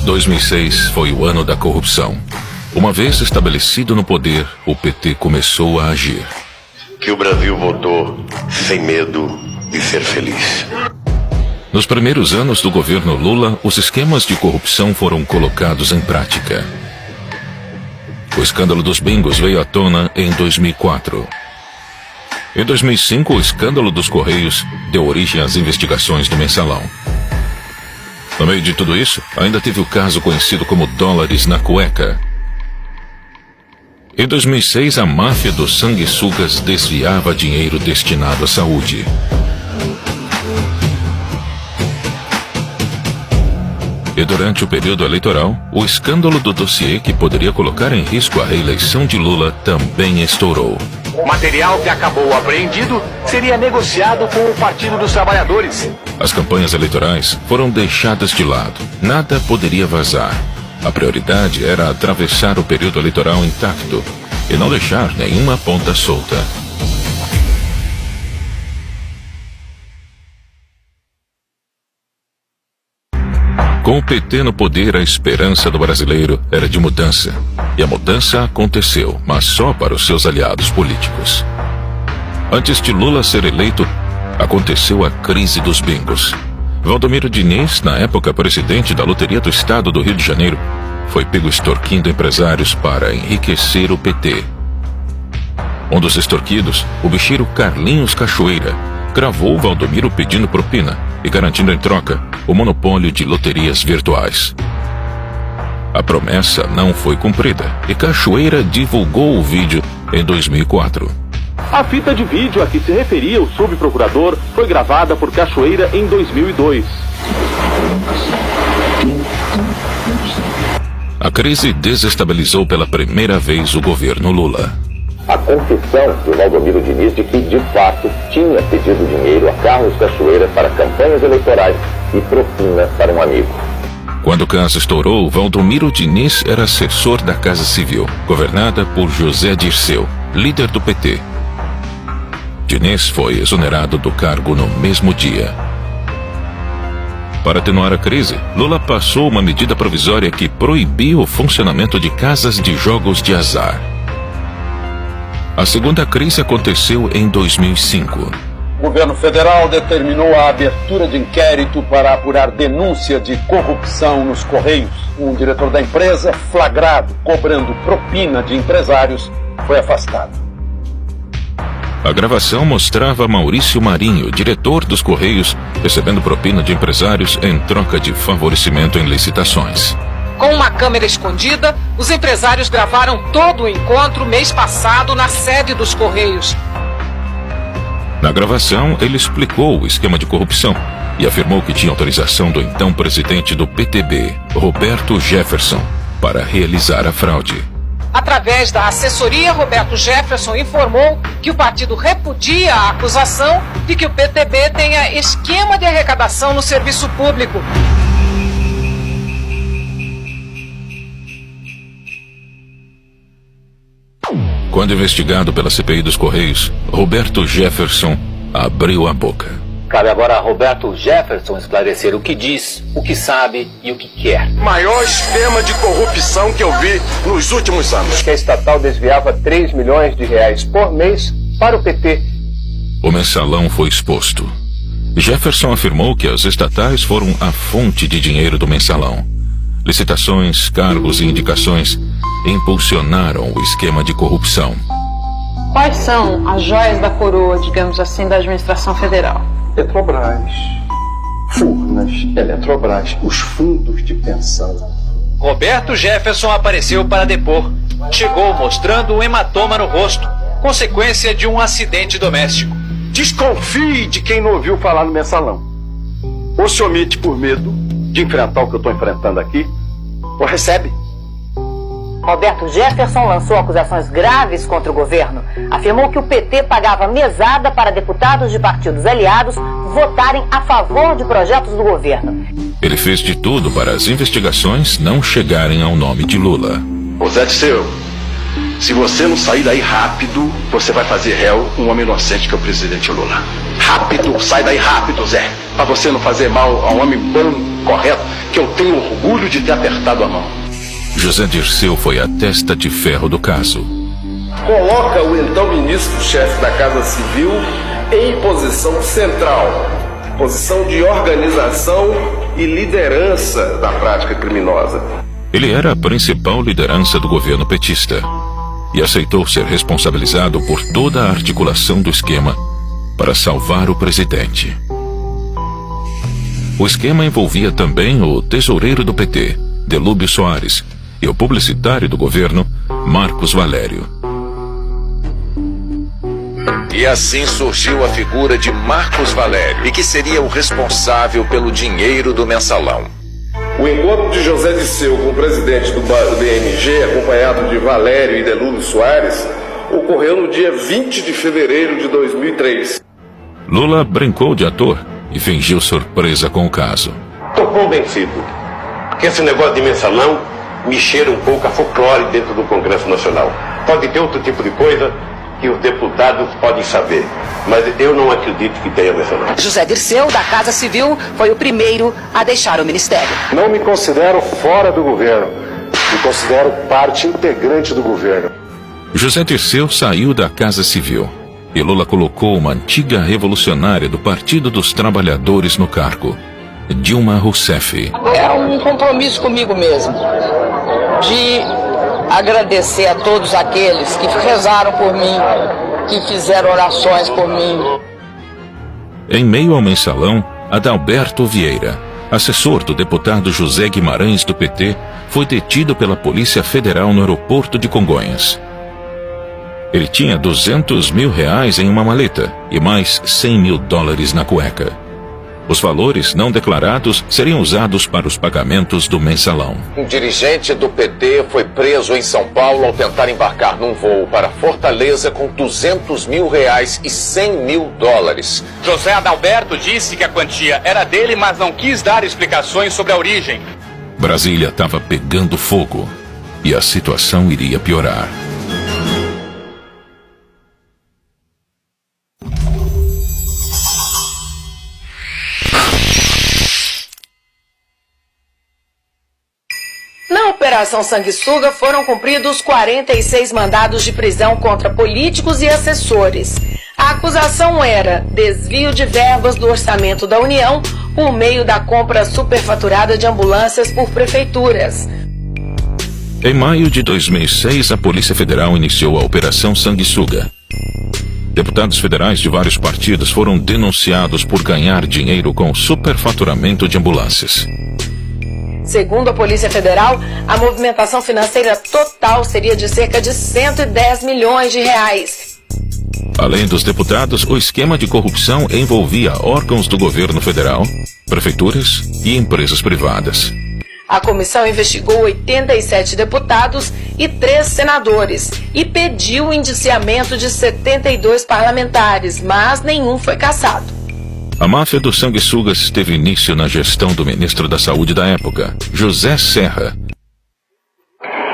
2006 foi o ano da corrupção. Uma vez estabelecido no poder, o PT começou a agir. Que o Brasil votou sem medo de ser feliz. Nos primeiros anos do governo Lula, os esquemas de corrupção foram colocados em prática. O escândalo dos bingos veio à tona em 2004. Em 2005, o escândalo dos Correios deu origem às investigações do Mensalão. No meio de tudo isso, ainda teve o caso conhecido como dólares na cueca. Em 2006, a máfia dos sanguessugas desviava dinheiro destinado à saúde. E durante o período eleitoral, o escândalo do dossiê que poderia colocar em risco a reeleição de Lula também estourou. O material que acabou apreendido seria negociado com o Partido dos Trabalhadores. As campanhas eleitorais foram deixadas de lado. Nada poderia vazar. A prioridade era atravessar o período eleitoral intacto e não deixar nenhuma ponta solta. Com o PT no poder, a esperança do brasileiro era de mudança. E a mudança aconteceu, mas só para os seus aliados políticos. Antes de Lula ser eleito, aconteceu a crise dos bingos. Valdomiro Diniz, na época presidente da Loteria do Estado do Rio de Janeiro, foi pego extorquindo empresários para enriquecer o PT. Um dos extorquidos, o bicheiro Carlinhos Cachoeira, gravou Valdomiro pedindo propina e garantindo em troca o monopólio de loterias virtuais. A promessa não foi cumprida e Cachoeira divulgou o vídeo em 2004. A fita de vídeo a que se referia o subprocurador foi gravada por Cachoeira em 2002. A crise desestabilizou pela primeira vez o governo Lula. A confissão do Valdomiro Diniz de que, de fato, tinha pedido dinheiro a Carlos Cachoeira para campanhas eleitorais e propina para um amigo. Quando o caso estourou, Valdomiro Diniz era assessor da Casa Civil, governada por José Dirceu, líder do PT. Diniz foi exonerado do cargo no mesmo dia. Para atenuar a crise, Lula passou uma medida provisória que proibiu o funcionamento de casas de jogos de azar. A segunda crise aconteceu em 2005. O governo federal determinou a abertura de inquérito para apurar denúncia de corrupção nos Correios. Um diretor da empresa, flagrado cobrando propina de empresários, foi afastado. A gravação mostrava Maurício Marinho, diretor dos Correios, recebendo propina de empresários em troca de favorecimento em licitações. Com uma câmera escondida, os empresários gravaram todo o encontro mês passado na sede dos Correios. Na gravação, ele explicou o esquema de corrupção e afirmou que tinha autorização do então presidente do PTB, Roberto Jefferson, para realizar a fraude. Através da assessoria, Roberto Jefferson informou que o partido repudia a acusação de que o PTB tenha esquema de arrecadação no serviço público. Quando investigado pela CPI dos Correios, Roberto Jefferson abriu a boca. Cabe agora a Roberto Jefferson esclarecer o que diz, o que sabe e o que quer. Maior esquema de corrupção que eu vi nos últimos anos. Que a estatal desviava 3 milhões de reais por mês para o PT. O mensalão foi exposto. Jefferson afirmou que as estatais foram a fonte de dinheiro do mensalão. Licitações, cargos e indicações impulsionaram o esquema de corrupção. Quais são as joias da coroa, digamos assim, da administração federal? Petrobras, Furnas, Eletrobras, os fundos de pensão. Roberto Jefferson apareceu para depor. Chegou mostrando um hematoma no rosto, consequência de um acidente doméstico. Desconfie de quem não ouviu falar no mensalão. Ou se omite por medo de enfrentar o que eu estou enfrentando aqui, ou recebe. Roberto Jefferson lançou acusações graves contra o governo. Afirmou que o PT pagava mesada para deputados de partidos aliados votarem a favor de projetos do governo. Ele fez de tudo para as investigações não chegarem ao nome de Lula. Ô Zé Dirceu, se você não sair daí rápido, você vai fazer réu um homem inocente que é o presidente Lula. Rápido, sai daí rápido, Zé. Pra você não fazer mal a um homem bom, correto, que eu tenho orgulho de ter apertado a mão. José Dirceu foi a testa de ferro do caso. Coloca o então ministro-chefe da Casa Civil em posição central, posição de organização e liderança da prática criminosa. Ele era a principal liderança do governo petista e aceitou ser responsabilizado por toda a articulação do esquema para salvar o presidente. O esquema envolvia também o tesoureiro do PT, Delúbio Soares, e o publicitário do governo, Marcos Valério. E assim surgiu a figura de Marcos Valério, e que seria o responsável pelo dinheiro do mensalão. O encontro de José Dirceu com o presidente do BMG, acompanhado de Valério e Delúbio Soares, ocorreu no dia 20 de fevereiro de 2003. Lula brincou de ator e fingiu surpresa com o caso. Estou convencido que esse negócio de mensalão me cheira um pouco a folclore dentro do Congresso Nacional. Pode ter outro tipo de coisa que os deputados podem saber, mas eu não acredito que tenha mensalão. José Dirceu, da Casa Civil, foi o primeiro a deixar o ministério. Não me considero fora do governo, me considero parte integrante do governo. José Dirceu saiu da Casa Civil e Lula colocou uma antiga revolucionária do Partido dos Trabalhadores no cargo, Dilma Rousseff. É um compromisso comigo mesmo, de agradecer a todos aqueles que rezaram por mim, que fizeram orações por mim. Em meio ao mensalão, Adalberto Vieira, assessor do deputado José Guimarães do PT, foi detido pela Polícia Federal no aeroporto de Congonhas. Ele tinha R$200 mil em uma maleta e mais $100 mil na cueca. Os valores não declarados seriam usados para os pagamentos do mensalão. Um dirigente do PT foi preso em São Paulo ao tentar embarcar num voo para Fortaleza com R$200 mil e $100 mil. José Adalberto disse que a quantia era dele, mas não quis dar explicações sobre a origem. Brasília estava pegando fogo e a situação iria piorar. Na Operação Sanguessuga foram cumpridos 46 mandados de prisão contra políticos e assessores. A acusação era desvio de verbas do orçamento da União por meio da compra superfaturada de ambulâncias por prefeituras. Em maio de 2006, a Polícia Federal iniciou a Operação Sanguessuga. Deputados federais de vários partidos foram denunciados por ganhar dinheiro com superfaturamento de ambulâncias. Segundo a Polícia Federal, a movimentação financeira total seria de cerca de R$110 milhões. Além dos deputados, o esquema de corrupção envolvia órgãos do governo federal, prefeituras e empresas privadas. A comissão investigou 87 deputados e 3 senadores e pediu o indiciamento de 72 parlamentares, mas nenhum foi cassado. A máfia dos sanguessugas teve início na gestão do ministro da Saúde da época, José Serra.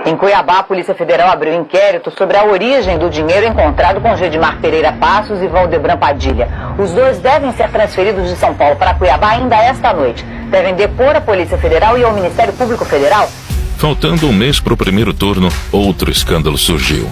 Em Cuiabá, a Polícia Federal abriu inquérito sobre a origem do dinheiro encontrado com Gedimar Pereira Passos e Valdebran Padilha. Os dois devem ser transferidos de São Paulo para Cuiabá ainda esta noite. Devem depor a Polícia Federal e ao Ministério Público Federal. Faltando um mês para o primeiro turno, outro escândalo surgiu.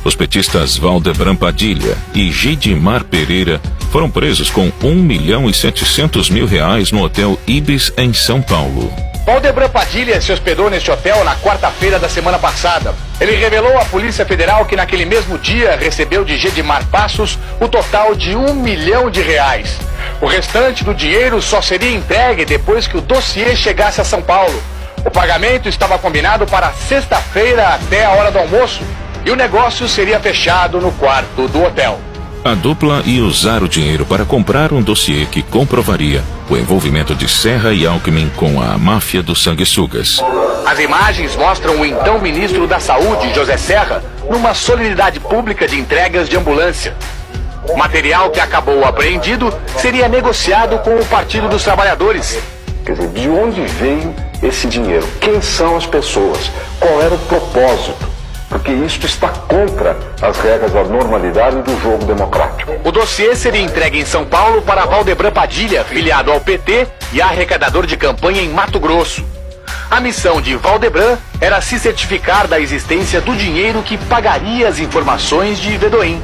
Os petistas Valdebran Padilha e Gedimar Pereira foram presos com R$1.700.000 no Hotel Ibis, em São Paulo. Valdebran Padilha se hospedou neste hotel na quarta-feira da semana passada. Ele revelou à Polícia Federal que naquele mesmo dia recebeu de Gedimar Passos o total de R$1 milhão. O restante do dinheiro só seria entregue depois que o dossiê chegasse a São Paulo. O pagamento estava combinado para sexta-feira até a hora do almoço e o negócio seria fechado no quarto do hotel. A dupla ia usar o dinheiro para comprar um dossiê que comprovaria o envolvimento de Serra e Alckmin com a máfia dos sanguessugas. As imagens mostram o então ministro da Saúde, José Serra, numa solenidade pública de entregas de ambulância. O material que acabou apreendido seria negociado com o Partido dos Trabalhadores. Quer dizer, de onde veio esse dinheiro? Quem são as pessoas? Qual era o propósito? porque isto está contra as regras da normalidade do jogo democrático. O dossiê seria entregue em São Paulo para Valdebran Padilha, filiado ao PT e arrecadador de campanha em Mato Grosso. A missão de Valdebran era se certificar da existência do dinheiro que pagaria as informações de Vedoim.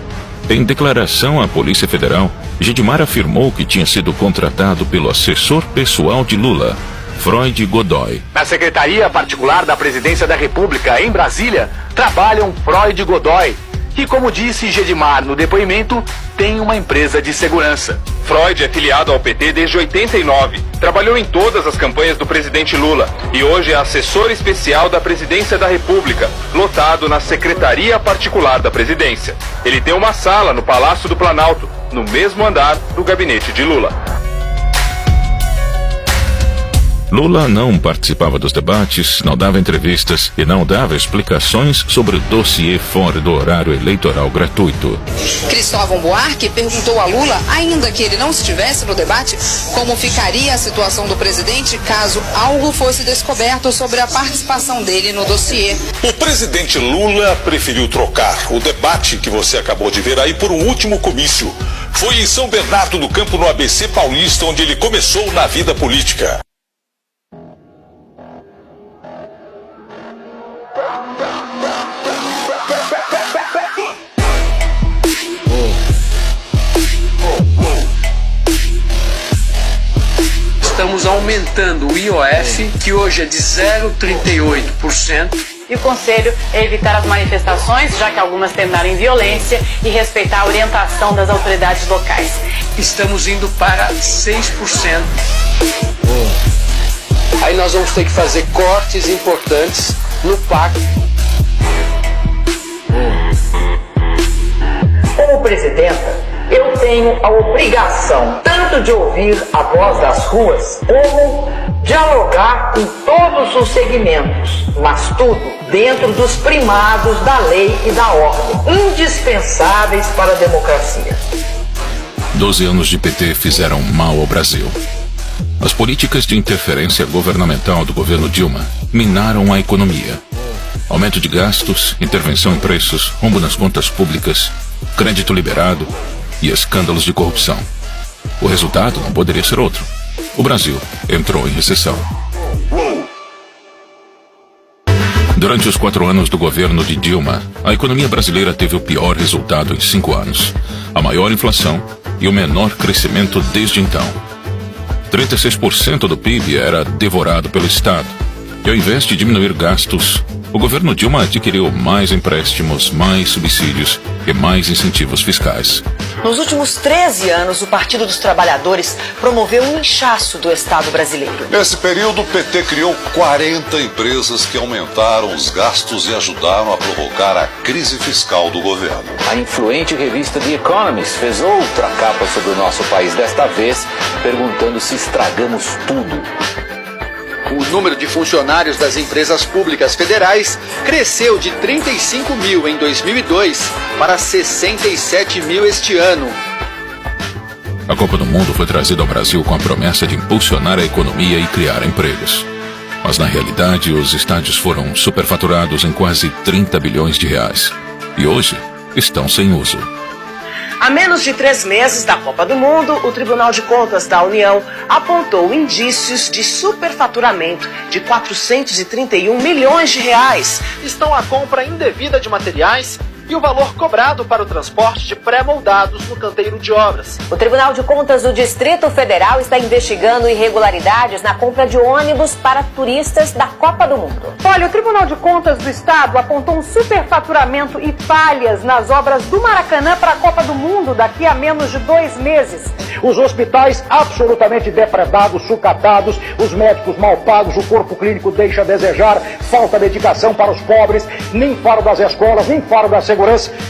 Em declaração à Polícia Federal, Gedimar afirmou que tinha sido contratado pelo assessor pessoal de Lula, Freud Godoy. Na Secretaria Particular da Presidência da República, em Brasília, trabalham Freud e Godoy, que, como disse Gedimar no depoimento, tem uma empresa de segurança. Freud é filiado ao PT desde 89. Trabalhou em todas as campanhas do presidente Lula e hoje é assessor especial da Presidência da República, lotado na Secretaria Particular da Presidência. Ele tem uma sala no Palácio do Planalto, no mesmo andar do gabinete de Lula. Lula não participava dos debates, não dava entrevistas e não dava explicações sobre o dossiê fora do horário eleitoral gratuito. Cristóvão Buarque perguntou a Lula, ainda que ele não estivesse no debate, como ficaria a situação do presidente caso algo fosse descoberto sobre a participação dele no dossiê. O presidente Lula preferiu trocar o debate que você acabou de ver aí por um último comício. Foi em São Bernardo do Campo, no ABC Paulista, onde ele começou na vida política. Estamos aumentando o IOF, que hoje é de 0,38%. E o conselho é evitar as manifestações, já que algumas terminaram em violência, e respeitar a orientação das autoridades locais. Estamos indo para 6%. Aí nós vamos ter que fazer cortes importantes no PAC. Como presidenta, eu tenho a obrigação tanto de ouvir a voz das ruas, como dialogar com todos os segmentos, mas tudo dentro dos primados da lei e da ordem, indispensáveis para a democracia. 12 anos de PT fizeram mal ao Brasil. As políticas de interferência governamental do governo Dilma minaram a economia. Aumento de gastos, intervenção em preços, rombo nas contas públicas, crédito liberado e escândalos de corrupção. O resultado não poderia ser outro. O Brasil entrou em recessão. Durante os 4 anos do governo de Dilma, a economia brasileira teve o pior resultado em 5 anos, a maior inflação e o menor crescimento desde então. 36% do PIB era devorado pelo Estado. E ao invés de diminuir gastos, o governo Dilma adquiriu mais empréstimos, mais subsídios e mais incentivos fiscais. Nos últimos 13 anos, o Partido dos Trabalhadores promoveu um inchaço do Estado brasileiro. Nesse período, o PT criou 40 empresas que aumentaram os gastos e ajudaram a provocar a crise fiscal do governo. A influente revista The Economist fez outra capa sobre o nosso país, desta vez perguntando se estragamos tudo. O número de funcionários das empresas públicas federais cresceu de 35 mil em 2002 para 67 mil este ano. A Copa do Mundo foi trazida ao Brasil com a promessa de impulsionar a economia e criar empregos. Mas na realidade, os estádios foram superfaturados em quase 30 bilhões de reais. E hoje estão sem uso. Há menos de 3 meses da Copa do Mundo, o Tribunal de Contas da União apontou indícios de superfaturamento de 431 milhões de reais. Estão a compra indevida de materiais e o valor cobrado para o transporte de pré-moldados no canteiro de obras. O Tribunal de Contas do Distrito Federal está investigando irregularidades na compra de ônibus para turistas da Copa do Mundo. Olha, o Tribunal de Contas do Estado apontou um superfaturamento e falhas nas obras do Maracanã para a Copa do Mundo daqui a menos de 2 meses. Os hospitais absolutamente depredados, sucatados, os médicos mal pagos, o corpo clínico deixa a desejar, falta medicação para os pobres, nem falo das escolas, nem falo da segurança.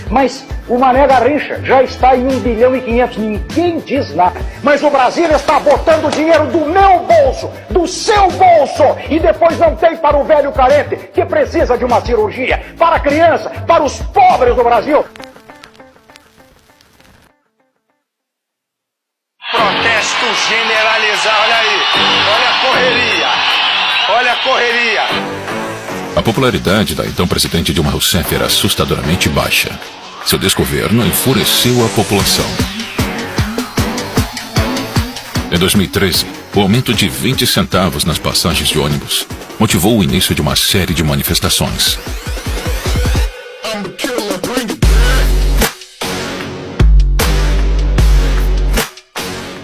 Mas o Mané Garrincha já está em 1 bilhão e 500, ninguém diz nada. Mas o Brasil está botando dinheiro do meu bolso, do seu bolso, e depois não tem para o velho carente que precisa de uma cirurgia, para a criança, para os pobres do Brasil. Protesto generalizado, olha aí, olha a correria, olha a correria. A popularidade da então presidente Dilma Rousseff era assustadoramente baixa. Seu desgoverno enfureceu a população. Em 2013, o aumento de 20 centavos nas passagens de ônibus motivou o início de uma série de manifestações.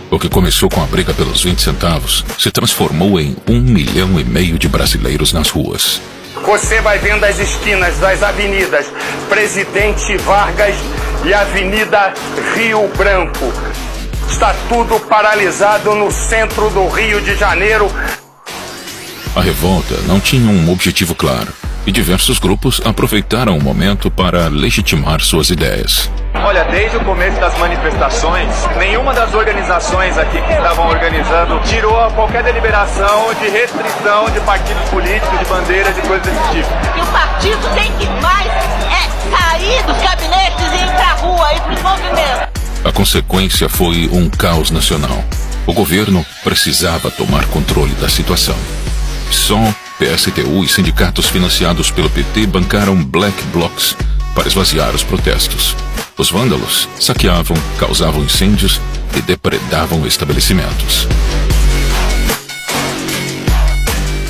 O que começou com a briga pelos 20 centavos se transformou em 1,5 milhão de brasileiros nas ruas. Você vai vendo as esquinas das avenidas Presidente Vargas e Avenida Rio Branco. Está tudo paralisado no centro do Rio de Janeiro. A revolta não tinha um objetivo claro e diversos grupos aproveitaram o momento para legitimar suas ideias. Olha, desde o começo das manifestações, nenhuma das organizações aqui que estavam organizando tirou qualquer deliberação de restrição de partidos políticos, de bandeiras e coisas desse tipo. E o partido tem que mais sair dos gabinetes e ir pra rua, ir pros movimentos. A consequência foi um caos nacional. O governo precisava tomar controle da situação. PSOL, PSTU e sindicatos financiados pelo PT bancaram black blocs para esvaziar os protestos. Os vândalos saqueavam, causavam incêndios e depredavam estabelecimentos.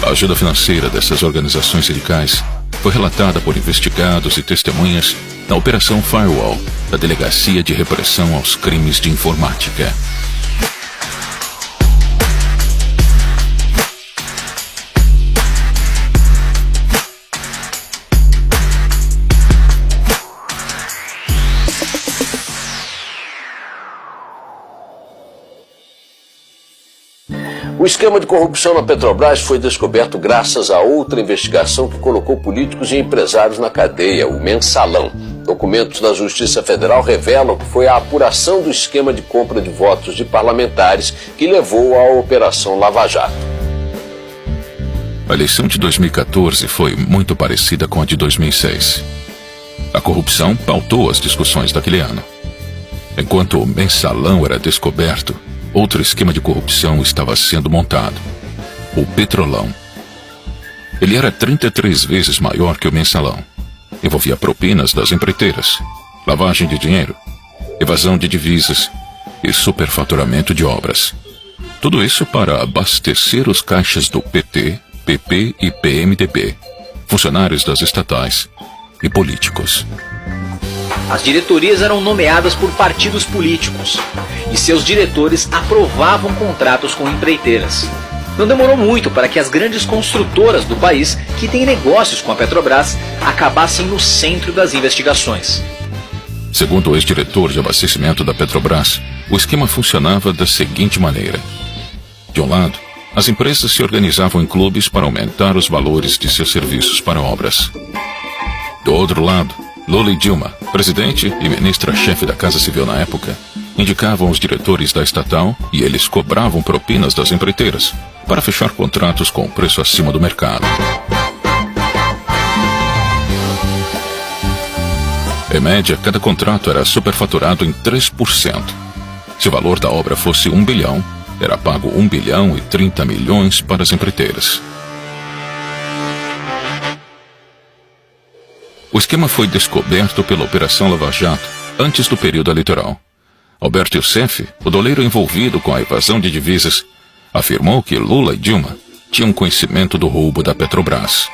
A ajuda financeira dessas organizações sindicais foi relatada por investigados e testemunhas na Operação Firewall, da Delegacia de Repressão aos Crimes de Informática. O esquema de corrupção na Petrobras foi descoberto graças a outra investigação que colocou políticos e empresários na cadeia, o Mensalão. Documentos da Justiça Federal revelam que foi a apuração do esquema de compra de votos de parlamentares que levou à Operação Lava Jato. A eleição de 2014 foi muito parecida com a de 2006. A corrupção pautou as discussões daquele ano. Enquanto o Mensalão era descoberto, outro esquema de corrupção estava sendo montado: o Petrolão. Ele era 33 vezes maior que o Mensalão. Envolvia propinas das empreiteiras, lavagem de dinheiro, evasão de divisas e superfaturamento de obras. Tudo isso para abastecer os caixas do PT, PP e PMDB, funcionários das estatais e políticos. As diretorias eram nomeadas por partidos políticos e seus diretores aprovavam contratos com empreiteiras. Não demorou muito para que as grandes construtoras do país, que têm negócios com a Petrobras, acabassem no centro das investigações. Segundo o ex-diretor de abastecimento da Petrobras, o esquema funcionava da seguinte maneira: de um lado, as empresas se organizavam em clubes para aumentar os valores de seus serviços para obras. Do outro lado, Lula e Dilma, presidente e ministra-chefe da Casa Civil na época, indicavam os diretores da estatal e eles cobravam propinas das empreiteiras para fechar contratos com preço acima do mercado. Em média, cada contrato era superfaturado em 3%. Se o valor da obra fosse 1 bilhão, era pago 1 bilhão e 30 milhões para as empreiteiras. O esquema foi descoberto pela Operação Lava Jato antes do período eleitoral. Alberto Youssef, o doleiro envolvido com a evasão de divisas, afirmou que Lula e Dilma tinham conhecimento do roubo da Petrobras.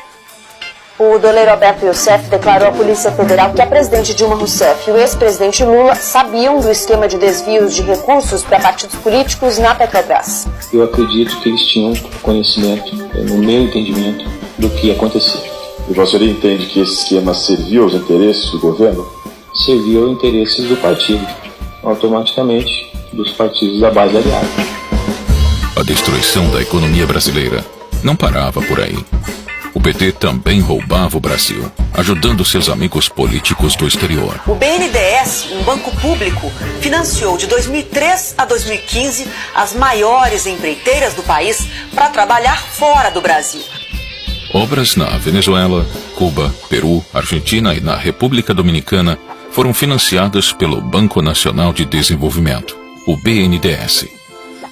O doleiro Alberto Youssef declarou à Polícia Federal que a presidente Dilma Rousseff e o ex-presidente Lula sabiam do esquema de desvios de recursos para partidos políticos na Petrobras. Eu acredito que eles tinham conhecimento, no meu entendimento, do que acontecia. E você entende que esse esquema serviu aos interesses do governo? Serviu aos interesses do partido, automaticamente dos partidos da base aliada. A destruição da economia brasileira não parava por aí. O PT também roubava o Brasil, ajudando seus amigos políticos do exterior. O BNDES, um banco público, financiou de 2003 a 2015 as maiores empreiteiras do país para trabalhar fora do Brasil. Obras na Venezuela, Cuba, Peru, Argentina e na República Dominicana foram financiadas pelo Banco Nacional de Desenvolvimento, o BNDES.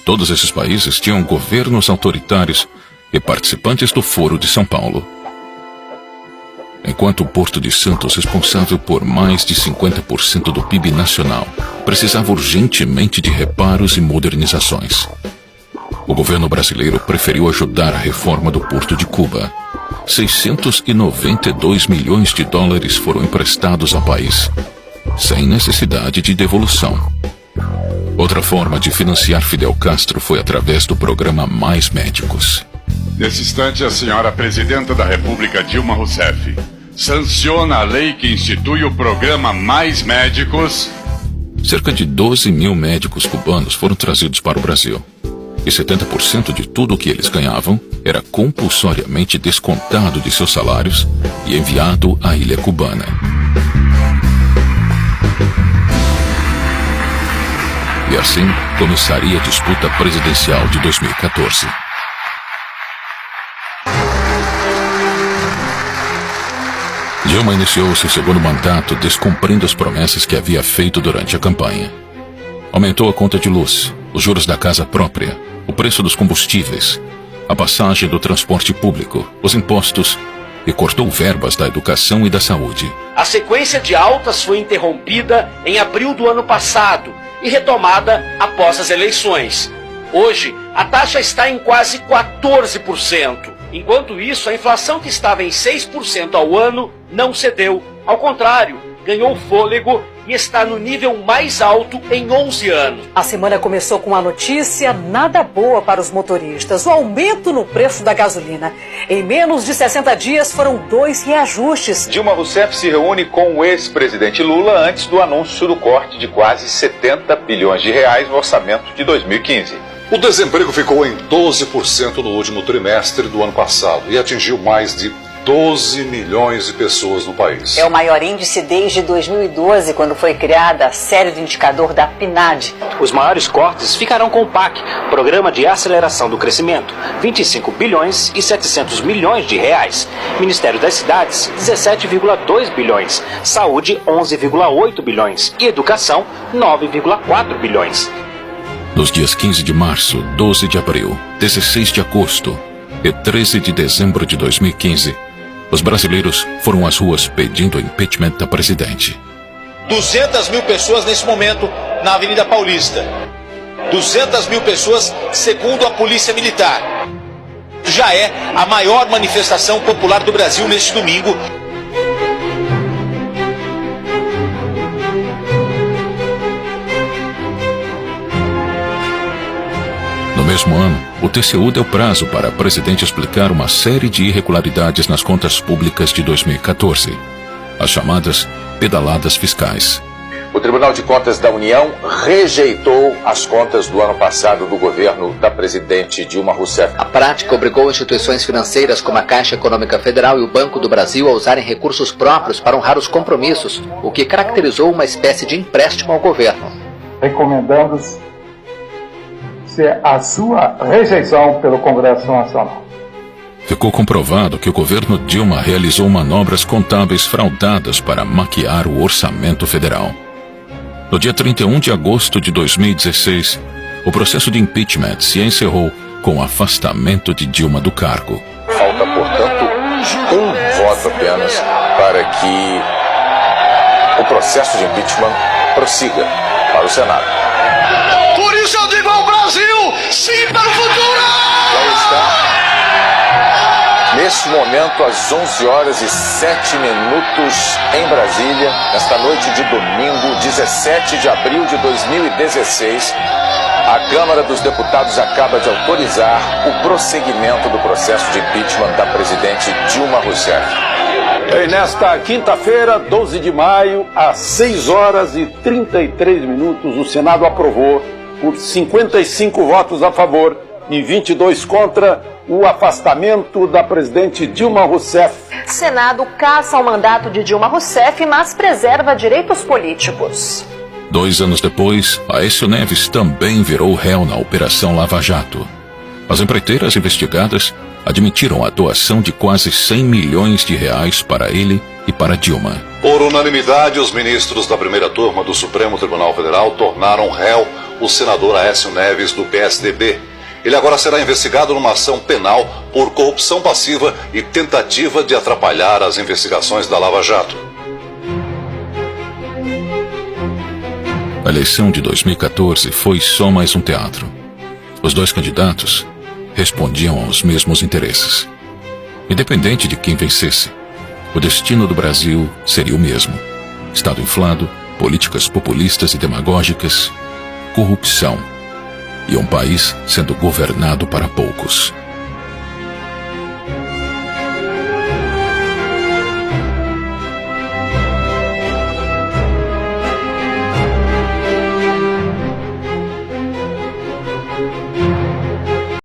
Todos esses países tinham governos autoritários e participantes do Foro de São Paulo. enquanto o Porto de Santos, responsável por mais de 50% do PIB nacional, precisava urgentemente de reparos e modernizações. O governo brasileiro preferiu ajudar a reforma do Porto de Cuba. 692 milhões de dólares foram emprestados ao país, sem necessidade de devolução. Outra forma de financiar Fidel Castro foi através do programa Mais Médicos. Nesse instante, a senhora Presidenta da República, Dilma Rousseff, sanciona a lei que institui o programa Mais Médicos. Cerca de 12 mil médicos cubanos foram trazidos para o Brasil. E 70% de tudo o que eles ganhavam era compulsoriamente descontado de seus salários e enviado à ilha cubana. E assim começaria a disputa presidencial de 2014. Dilma iniciou seu segundo mandato descumprindo as promessas que havia feito durante a campanha. Aumentou a conta de luz, os juros da casa própria, o preço dos combustíveis, a passagem do transporte público, os impostos e cortou verbas da educação e da saúde. A sequência de altas foi interrompida em abril do ano passado e retomada após as eleições. Hoje, a taxa está em quase 14%. Enquanto isso, a inflação que estava em 6% ao ano não cedeu. Ao contrário, ganhou fôlego e está no nível mais alto em 11 anos. A semana começou com uma notícia nada boa para os motoristas: o aumento no preço da gasolina. Em menos de 60 dias foram 2 reajustes. Dilma Rousseff se reúne com o ex-presidente Lula antes do anúncio do corte de quase 70 bilhões de reais no orçamento de 2015. O desemprego ficou em 12% no último trimestre do ano passado e atingiu mais de 12 milhões de pessoas no país. É o maior índice desde 2012, quando foi criada a série de indicador da PNAD. Os maiores cortes ficarão com o PAC, Programa de Aceleração do Crescimento, 25 bilhões e 700 milhões de reais. Ministério das Cidades, 17,2 bilhões. Saúde, 11,8 bilhões. E Educação, 9,4 bilhões. Nos dias 15 de março, 12 de abril, 16 de agosto e 13 de dezembro de 2015, os brasileiros foram às ruas pedindo o impeachment da presidente. 200 mil pessoas nesse momento na Avenida Paulista. 200 mil pessoas, segundo a Polícia Militar. Já é a maior manifestação popular do Brasil neste domingo. No mesmo ano, o TCU deu prazo para a presidente explicar uma série de irregularidades nas contas públicas de 2014, as chamadas pedaladas fiscais. O Tribunal de Contas da União rejeitou as contas do ano passado do governo da presidente Dilma Rousseff. A prática obrigou instituições financeiras como a Caixa Econômica Federal e o Banco do Brasil a usarem recursos próprios para honrar os compromissos, o que caracterizou uma espécie de empréstimo ao governo. Recomendamos a sua rejeição pelo Congresso Nacional. Ficou comprovado que o governo Dilma realizou manobras contábeis fraudadas para maquiar o orçamento federal. No dia 31 de agosto de 2016, o processo de impeachment se encerrou com o afastamento de Dilma do cargo. Falta, portanto, um voto apenas para que o processo de impeachment prossiga para o Senado. Por isso eu digo ao Brasil, sim para o futuro! Já está. Neste momento, às 11 horas e 7 minutos em Brasília, nesta noite de domingo, 17 de abril de 2016, a Câmara dos Deputados acaba de autorizar o prosseguimento do processo de impeachment da presidente Dilma Rousseff. E nesta quinta-feira, 12 de maio, às 6 horas e 33 minutos, o Senado aprovou, por 55 votos a favor e 22 contra, o afastamento da presidente Dilma Rousseff. Senado caça o mandato de Dilma Rousseff, mas preserva direitos políticos. 2 anos depois, Aécio Neves também virou réu na Operação Lava Jato. As empreiteiras investigadas admitiram a doação de quase 100 milhões de reais para ele e para Dilma. Por unanimidade, os ministros da primeira turma do Supremo Tribunal Federal tornaram réu o senador Aécio Neves, do PSDB, Ele agora será investigado numa ação penal por corrupção passiva e tentativa de atrapalhar as investigações da Lava Jato. A eleição de 2014 foi só mais um teatro. Os dois candidatos respondiam aos mesmos interesses. Independente de quem vencesse, o destino do Brasil seria o mesmo: Estado inflado, políticas populistas e demagógicas, corrupção e um país sendo governado para poucos.